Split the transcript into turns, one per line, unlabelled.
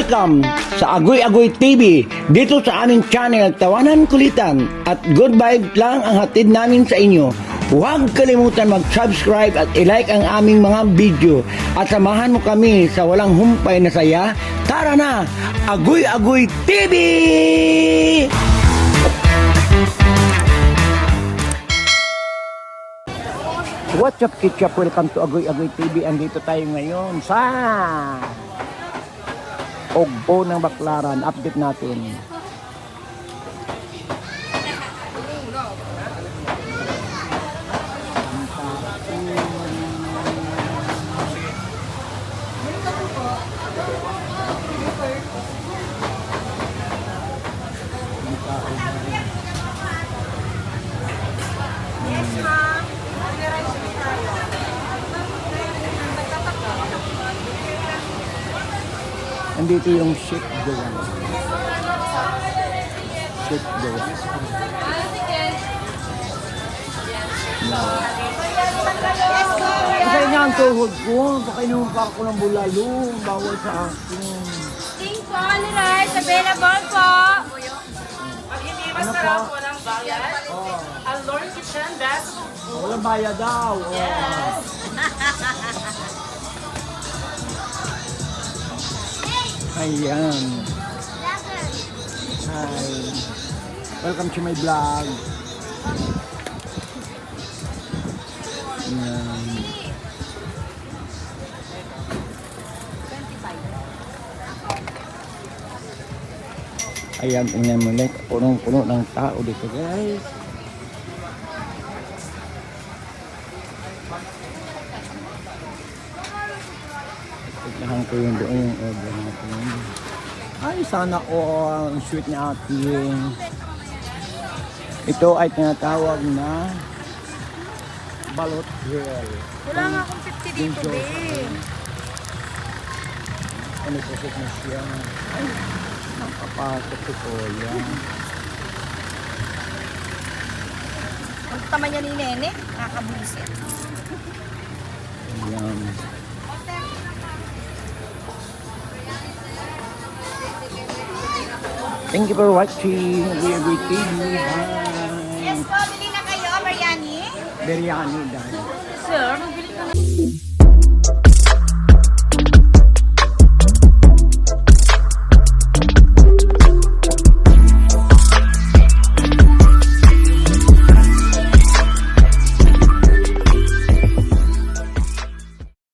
Welcome sa Agoy Agoy TV. Dito sa aming channel, Tawanan Kulitan at good vibes lang ang hatid namin sa inyo. Huwag kalimutan mag-subscribe at i-like ang aming mga video at samahan mo kami sa walang humpay na saya. Tara na! Agoy Agoy TV! What's up, Kitchup? Welcome to Agoy Agoy TV. Andito tayo ngayon sa Ogbo ng Baclaran. Update natin. Andito yung shake doon. Shake doon. Kasi nga ang tuhod ko. Baka inumpa ko ng bulalo. Bawal sa akin.
King po, ano rice, available po.
Pag hindi masarap, walang bayad. Allure Kitchen, best.
Walang bayad daw.
Yes.
Ayan. Hi. Welcome to my vlog. Ayan. Ayan, tingnan mo ulit. Punong-puno ng tao dito, guys. Tignan ko yung doon yung order natin. Ay, sana all. Ang sweet ni ating. Ito ay tinatawag na balot grill.
Wala nga akong 50 dito, babe.
Ano po na siya? Ay, nakapasok ito. Yan.
Ang tama niya ni Nene, nakakabulisit.
Yan. Thank you for watching. We are with TV.
Yes
Bye.
po, bili na kayo, biryani.
Biryani dahil.
Sir, bili ka na.